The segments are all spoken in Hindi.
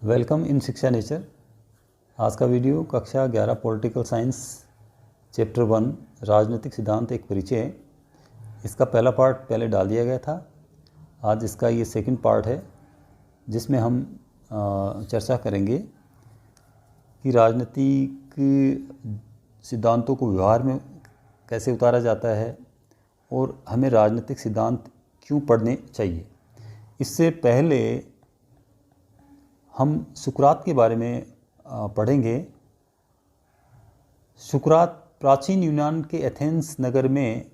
वेलकम इन शिक्षा नेचर। आज का वीडियो कक्षा 11 पॉलिटिकल साइंस चैप्टर 1 राजनीतिक सिद्धांत एक परिचय है। इसका पहला पार्ट पहले डाल दिया गया था। आज इसका ये सेकंड पार्ट है जिसमें हम चर्चा करेंगे कि राजनीतिक सिद्धांतों को व्यवहार में कैसे उतारा जाता है और हमें राजनीतिक सिद्धांत क्यों पढ़ने चाहिए। इससे पहले हम सुकरात के बारे में पढ़ेंगे। सुकरात प्राचीन यूनान के एथेंस नगर में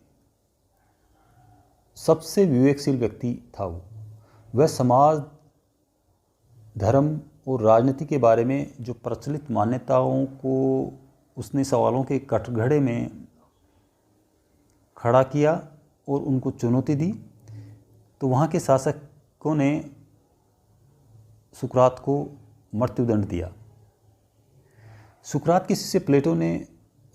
सबसे विवेकशील व्यक्ति था। वह समाज, धर्म और राजनीति के बारे में जो प्रचलित मान्यताओं को उसने सवालों के कठघरे में खड़ा किया और उनको चुनौती दी। तो वहाँ के शासकों ने सुकरात को मृत्युदंड दिया। सुकरात के शिष्य प्लेटो ने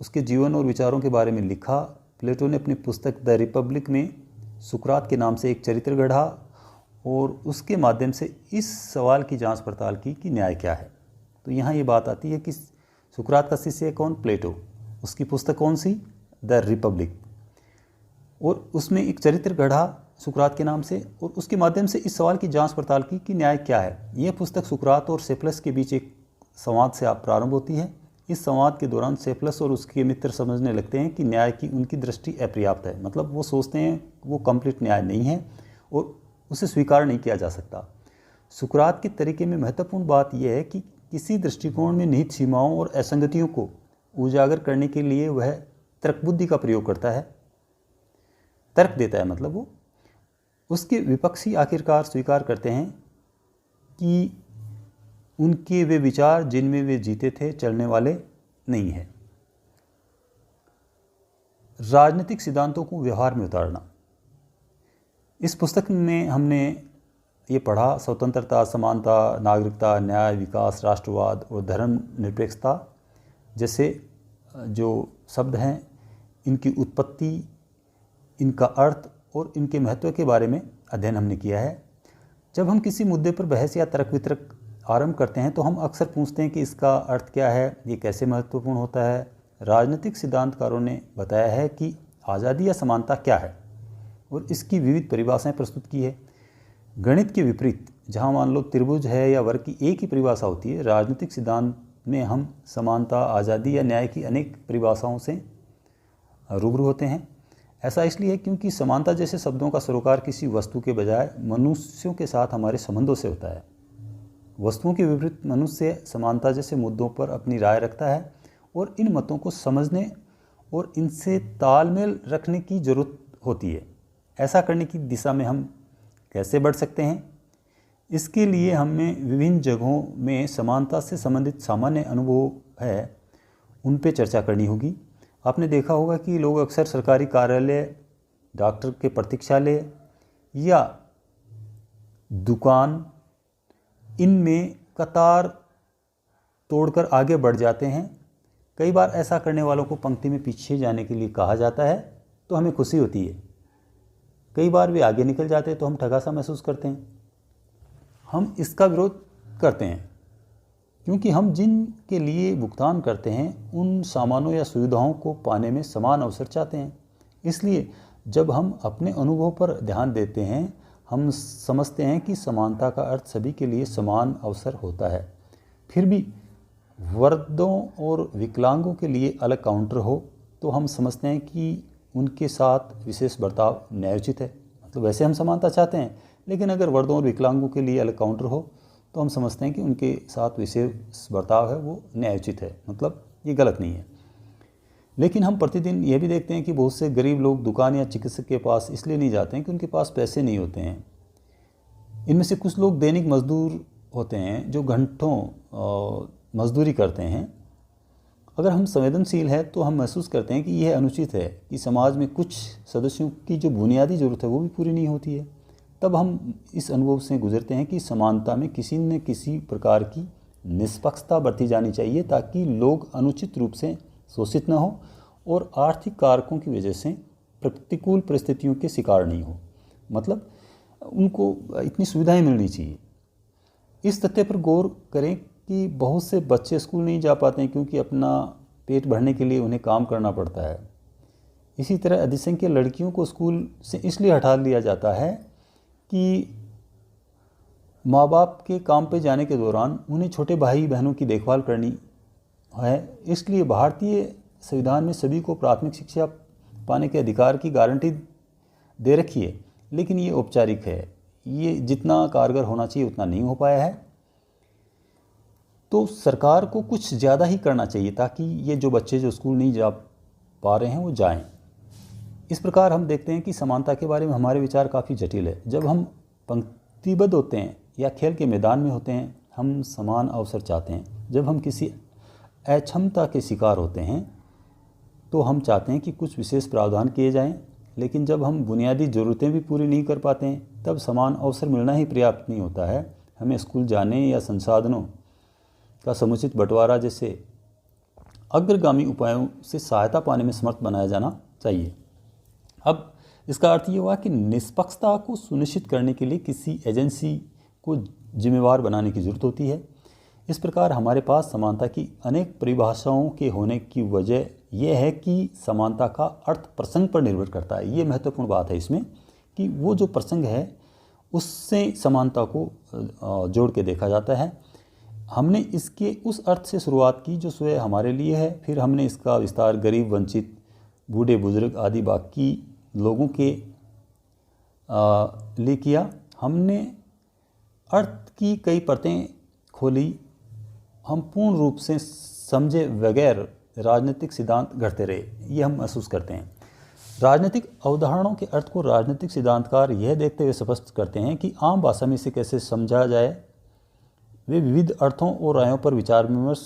उसके जीवन और विचारों के बारे में लिखा। प्लेटो ने अपनी पुस्तक द रिपब्लिक में सुकरात के नाम से एक चरित्र गढ़ा और उसके माध्यम से इस सवाल की जांच पड़ताल की कि न्याय क्या है। तो यहाँ ये बात आती है कि सुकरात का शिष्य कौन? प्लेटो। उसकी पुस्तक कौन सी? The Republic. और उसमें एक चरित्र गढ़ा सुकरात के नाम से और उसके माध्यम से इस सवाल की जांच पड़ताल की कि न्याय क्या है। यह पुस्तक सुकरात और सेफलस के बीच एक संवाद से प्रारंभ होती है। इस संवाद के दौरान सेफलस और उसके मित्र समझने लगते हैं कि न्याय की उनकी दृष्टि अपर्याप्त है। मतलब वो सोचते हैं वो कंप्लीट न्याय नहीं है और उसे स्वीकार नहीं किया जा सकता। सुकरात के तरीके में महत्वपूर्ण बात यह है कि किसी दृष्टिकोण में निहित सीमाओं और असंगतियों को उजागर करने के लिए वह तर्कबुद्धि का प्रयोग करता है, तर्क देता है। मतलब वो उसके विपक्षी आखिरकार स्वीकार करते हैं कि उनके वे विचार जिनमें वे जीते थे चलने वाले नहीं हैं। राजनीतिक सिद्धांतों को व्यवहार में उतारना। इस पुस्तक में हमने ये पढ़ा स्वतंत्रता, समानता, नागरिकता, न्याय, विकास, राष्ट्रवाद और धर्मनिरपेक्षता जैसे जो शब्द हैं, इनकी उत्पत्ति, इनका अर्थ और इनके महत्व के बारे में अध्ययन हमने किया है। जब हम किसी मुद्दे पर बहस या तर्क वितर्क आरंभ करते हैं तो हम अक्सर पूछते हैं कि इसका अर्थ क्या है, ये कैसे महत्वपूर्ण होता है। राजनीतिक सिद्धांतकारों ने बताया है कि आज़ादी या समानता क्या है और इसकी विविध परिभाषाएं प्रस्तुत की है। गणित के विपरीत, जहां मान लो त्रिभुज है या वर्ग की एक ही परिभाषा होती है, राजनीतिक सिद्धांत में हम समानता, आज़ादी या न्याय की अनेक परिभाषाओं से रूबरू होते हैं। ऐसा इसलिए क्योंकि समानता जैसे शब्दों का सरोकार किसी वस्तु के बजाय मनुष्यों के साथ हमारे संबंधों से होता है। वस्तुओं के विपरीत मनुष्य समानता जैसे मुद्दों पर अपनी राय रखता है और इन मतों को समझने और इनसे तालमेल रखने की जरूरत होती है। ऐसा करने की दिशा में हम कैसे बढ़ सकते हैं? इसके लिए हमें विभिन्न जगहों में समानता से संबंधित सामान्य अनुभव है, उन पर चर्चा करनी होगी। आपने देखा होगा कि लोग अक्सर सरकारी कार्यालय, डॉक्टर के प्रतीक्षालय या दुकान, इनमें कतार तोड़कर आगे बढ़ जाते हैं। कई बार ऐसा करने वालों को पंक्ति में पीछे जाने के लिए कहा जाता है तो हमें खुशी होती है। कई बार वे आगे निकल जाते हैं तो हम ठगा सा महसूस करते हैं। हम इसका विरोध करते हैं क्योंकि हम जिन के लिए भुगतान करते हैं उन सामानों या सुविधाओं को पाने में समान अवसर चाहते हैं। इसलिए जब हम अपने अनुभव पर ध्यान देते हैं, हम समझते हैं कि समानता का अर्थ सभी के लिए समान अवसर होता है। फिर भी वृद्धों और विकलांगों के लिए अलग काउंटर हो तो हम समझते हैं कि उनके साथ विशेष बर्ताव न्यायोचित है। मतलब वैसे हम समानता चाहते हैं, लेकिन अगर वृद्धों और विकलांगों के लिए अलग काउंटर हो तो हम समझते हैं कि उनके साथ विशेष बर्ताव है वो न्यायोचित है। मतलब ये गलत नहीं है। लेकिन हम प्रतिदिन यह भी देखते हैं कि बहुत से गरीब लोग दुकान या चिकित्सक के पास इसलिए नहीं जाते हैं कि उनके पास पैसे नहीं होते हैं। इनमें से कुछ लोग दैनिक मजदूर होते हैं जो घंटों मजदूरी करते हैं। अगर हम संवेदनशील हैं तो हम महसूस करते हैं कि यह अनुचित है कि समाज में कुछ सदस्यों की जो बुनियादी ज़रूरत है वो भी पूरी नहीं होती है। तब हम इस अनुभव से गुजरते हैं कि समानता में किसी न किसी प्रकार की निष्पक्षता बरती जानी चाहिए ताकि लोग अनुचित रूप से शोषित न हो और आर्थिक कारकों की वजह से प्रतिकूल परिस्थितियों के शिकार नहीं हो। मतलब उनको इतनी सुविधाएं मिलनी चाहिए। इस तथ्य पर गौर करें कि बहुत से बच्चे स्कूल नहीं जा पाते हैं क्योंकि अपना पेट भरने के लिए उन्हें काम करना पड़ता है। इसी तरह अधिसंख्यक लड़कियों को स्कूल से इसलिए हटा दिया जाता है कि माँ बाप के काम पे जाने के दौरान उन्हें छोटे भाई बहनों की देखभाल करनी है। इसलिए भारतीय संविधान में सभी को प्राथमिक शिक्षा पाने के अधिकार की गारंटी दे रखी है, लेकिन ये औपचारिक है। ये जितना कारगर होना चाहिए उतना नहीं हो पाया है। तो सरकार को कुछ ज़्यादा ही करना चाहिए ताकि ये जो बच्चे जो स्कूल नहीं जा पा रहे हैं वो जाएं। इस प्रकार हम देखते हैं कि समानता के बारे में हमारे विचार काफ़ी जटिल है। जब हम पंक्तिबद्ध होते हैं या खेल के मैदान में होते हैं, हम समान अवसर चाहते हैं। जब हम किसी अक्षमता के शिकार होते हैं तो हम चाहते हैं कि कुछ विशेष प्रावधान किए जाएं, लेकिन जब हम बुनियादी ज़रूरतें भी पूरी नहीं कर पाते हैं तब समान अवसर मिलना ही पर्याप्त नहीं होता है। हमें स्कूल जाने या संसाधनों का समुचित बंटवारा जैसे अग्रगामी उपायों से सहायता पाने में समर्थ बनाया जाना चाहिए। अब इसका अर्थ ये हुआ कि निष्पक्षता को सुनिश्चित करने के लिए किसी एजेंसी को जिम्मेवार बनाने की ज़रूरत होती है। इस प्रकार हमारे पास समानता की अनेक परिभाषाओं के होने की वजह यह है कि समानता का अर्थ प्रसंग पर निर्भर करता है। ये महत्वपूर्ण बात है इसमें कि वो जो प्रसंग है उससे समानता को जोड़ के देखा जाता है। हमने इसके उस अर्थ से शुरुआत की जो स्वयं हमारे लिए है, फिर हमने इसका विस्तार गरीब, वंचित, बूढ़े, बुजुर्ग आदि बाकी लोगों के लिए किया। हमने अर्थ की कई परतें खोली। हम पूर्ण रूप से समझे बगैर राजनीतिक सिद्धांत गढ़ते रहे, ये हम महसूस करते हैं। राजनीतिक अवधारणाओं के अर्थ को राजनीतिक सिद्धांतकार यह देखते हुए स्पष्ट करते हैं कि आम भाषा में इसे कैसे समझा जाए। वे विविध अर्थों और रायों पर विचार विमर्श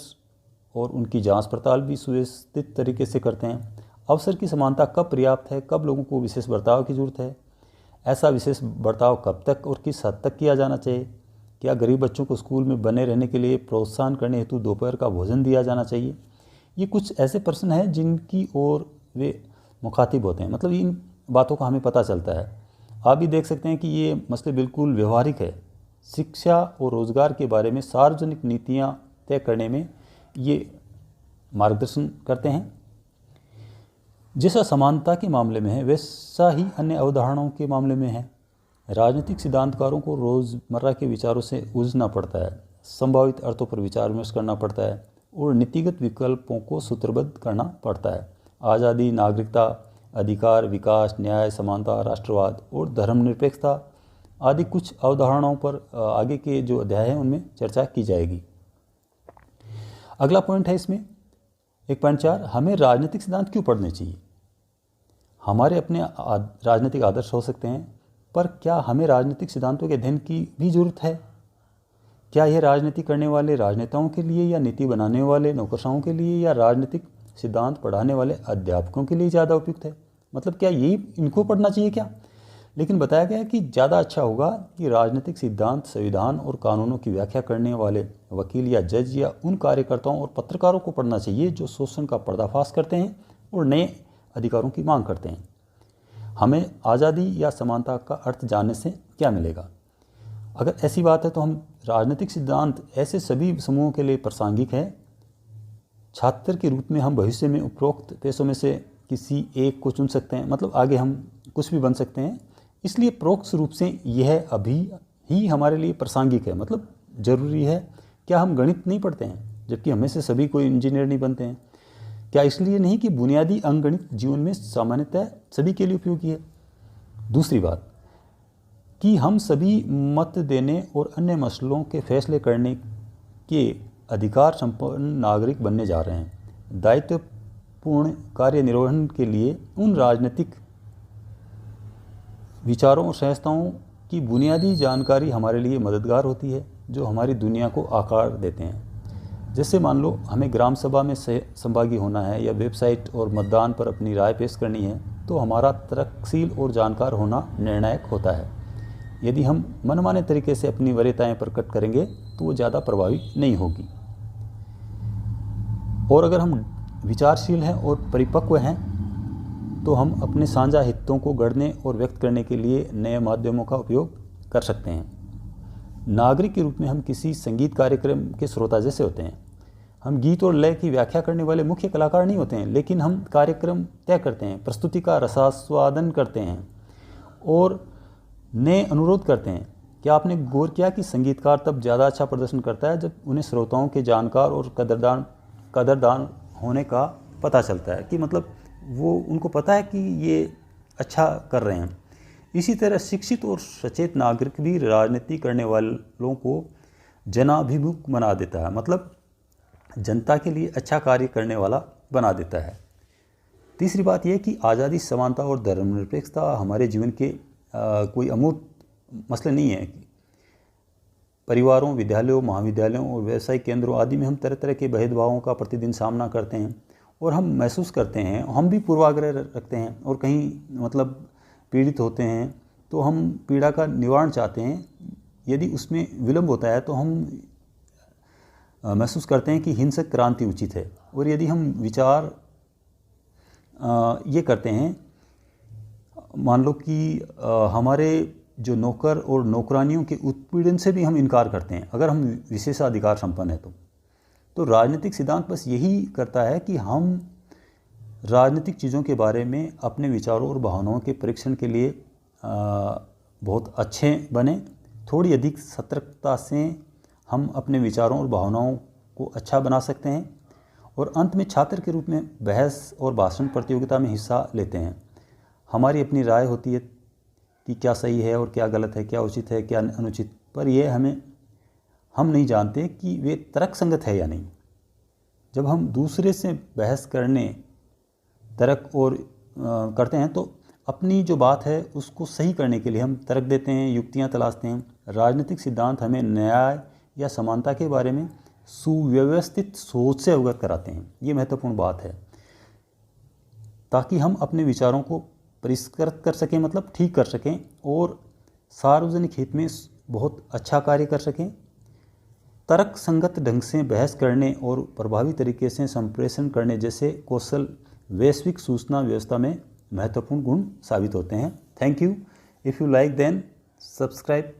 और उनकी जांच पड़ताल भी सुव्यवस्थित तरीके से करते हैं। अवसर की समानता कब पर्याप्त है, कब लोगों को विशेष बर्ताव की जरूरत है, ऐसा विशेष बर्ताव कब तक और किस हद तक किया जाना चाहिए, क्या गरीब बच्चों को स्कूल में बने रहने के लिए प्रोत्साहन करने हेतु दोपहर का भोजन दिया जाना चाहिए। ये कुछ ऐसे प्रश्न हैं जिनकी ओर वे मुखातिब होते हैं। मतलब इन बातों का हमें पता चलता है। आप भी देख सकते हैं कि ये मसले बिल्कुल व्यवहारिक है। शिक्षा और रोज़गार के बारे में सार्वजनिक नीतियाँ तय करने में ये मार्गदर्शन करते हैं। जैसा समानता के मामले में है वैसा ही अन्य अवधारणाओं के मामले में है। राजनीतिक सिद्धांतकारों को रोज़मर्रा के विचारों से उलझना पड़ता है, संभावित अर्थों पर विचार विमर्श करना पड़ता है और नीतिगत विकल्पों को सूत्रबद्ध करना पड़ता है। आज़ादी, नागरिकता, अधिकार, विकास, न्याय, समानता, राष्ट्रवाद और धर्मनिरपेक्षता आदि कुछ अवधारणाओं पर आगे के जो अध्याय हैं उनमें चर्चा की जाएगी। अगला पॉइंट है इसमें 1.4, हमें राजनीतिक सिद्धांत क्यों पढ़ने चाहिए। हमारे अपने राजनीतिक आदर्श हो सकते हैं, पर क्या हमें राजनीतिक सिद्धांतों के अध्ययन की भी जरूरत है? क्या यह राजनीति करने वाले राजनेताओं के लिए या नीति बनाने वाले नौकरशाहों के लिए या राजनीतिक सिद्धांत पढ़ाने वाले अध्यापकों के लिए ज़्यादा उपयुक्त है? मतलब क्या यही इनको पढ़ना चाहिए क्या? लेकिन बताया गया कि ज़्यादा अच्छा होगा कि राजनीतिक सिद्धांत संविधान और कानूनों की व्याख्या करने वाले वकील या जज या उन कार्यकर्ताओं और पत्रकारों को पढ़ना चाहिए जो शोषण का पर्दाफाश करते हैं और नए अधिकारों की मांग करते हैं। हमें आज़ादी या समानता का अर्थ जानने से क्या मिलेगा? अगर ऐसी बात है तो हम राजनीतिक सिद्धांत ऐसे सभी समूहों के लिए प्रासंगिक है। छात्र के रूप में हम भविष्य में उपरोक्त पेशों में से किसी एक को चुन सकते हैं। मतलब आगे हम कुछ भी बन सकते हैं। इसलिए परोक्ष रूप से यह अभी ही हमारे लिए प्रासंगिक है। मतलब ज़रूरी है। क्या हम गणित नहीं पढ़ते हैं जबकि हमें से सभी कोई इंजीनियर नहीं बनते हैं? क्या इसलिए नहीं कि बुनियादी अंकगणित जीवन में सामान्यतः सभी के लिए उपयोगी है? दूसरी बात कि हम सभी मत देने और अन्य मसलों के फैसले करने के अधिकार संपन्न नागरिक बनने जा रहे हैं। दायित्वपूर्ण कार्य निर्वहन के लिए उन राजनीतिक विचारों और संस्थाओं की बुनियादी जानकारी हमारे लिए मददगार होती है जो हमारी दुनिया को आकार देते हैं। जैसे मान लो हमें ग्राम सभा में सहभागी होना है या वेबसाइट और मतदान पर अपनी राय पेश करनी है तो हमारा तर्कशील और जानकार होना निर्णायक होता है। यदि हम मनमाने तरीके से अपनी वरीयताएं प्रकट करेंगे तो वो ज़्यादा प्रभावी नहीं होगी। और अगर हम विचारशील हैं और परिपक्व हैं तो हम अपने साझा हितों को गढ़ने और व्यक्त करने के लिए नए माध्यमों का उपयोग कर सकते हैं। नागरिक के रूप में हम किसी संगीत कार्यक्रम के श्रोता जैसे होते हैं। हम गीत और लय की व्याख्या करने वाले मुख्य कलाकार नहीं होते हैं, लेकिन हम कार्यक्रम तय करते हैं, प्रस्तुति का रसास्वादन करते हैं और नए अनुरोध करते हैं। क्या आपने गौर किया कि संगीतकार तब ज़्यादा अच्छा प्रदर्शन करता है जब उन्हें श्रोताओं के जानकार और कदरदान होने का पता चलता है, कि मतलब वो उनको पता है कि ये अच्छा कर रहे हैं। इसी तरह शिक्षित और सचेत नागरिक भी राजनीति करने वालों को जनाभिमुख बना देता है, मतलब जनता के लिए अच्छा कार्य करने वाला बना देता है। तीसरी बात यह कि आज़ादी, समानता और धर्मनिरपेक्षता हमारे जीवन के कोई अमूर्त मसले नहीं है। परिवारों, विद्यालयों, महाविद्यालयों और व्यवसायिक केंद्रों आदि में हम तरह तरह के भेदभावों का प्रतिदिन सामना करते हैं और हम महसूस करते हैं, हम भी पूर्वाग्रह रखते हैं और कहीं मतलब पीड़ित होते हैं तो हम पीड़ा का निवारण चाहते हैं। यदि उसमें विलंब होता है तो हम महसूस करते हैं कि हिंसक क्रांति उचित है। और यदि हम विचार ये करते हैं, मान लो कि हमारे जो नौकर और नौकरानियों के उत्पीड़न से भी हम इनकार करते हैं, अगर हम विशेषाधिकार संपन्न है तो राजनीतिक सिद्धांत बस यही करता है कि हम राजनीतिक चीज़ों के बारे में अपने विचारों और भावनाओं के परीक्षण के लिए बहुत अच्छे बने। थोड़ी अधिक सतर्कता से हम अपने विचारों और भावनाओं को अच्छा बना सकते हैं और अंत में छात्र के रूप में बहस और भाषण प्रतियोगिता में हिस्सा लेते हैं। हमारी अपनी राय होती है कि क्या सही है और क्या गलत है, क्या उचित है, क्या अनुचित, पर यह हम नहीं जानते कि वे तर्कसंगत है या नहीं। जब हम दूसरे से बहस करने तर्क और करते हैं तो अपनी जो बात है उसको सही करने के लिए हम तर्क देते हैं, युक्तियां तलाशते हैं। राजनीतिक सिद्धांत हमें न्याय या समानता के बारे में सुव्यवस्थित सोच से अवगत कराते हैं। ये महत्वपूर्ण बात है, ताकि हम अपने विचारों को परिष्कृत कर सकें, मतलब ठीक कर सकें और सार्वजनिक हित में बहुत अच्छा कार्य कर सकें। तर्क संगत ढंग से बहस करने और प्रभावी तरीके से संप्रेषण करने जैसे कौशल वैश्विक सूचना व्यवस्था में महत्वपूर्ण गुण साबित होते हैं। Thank you. If you like then subscribe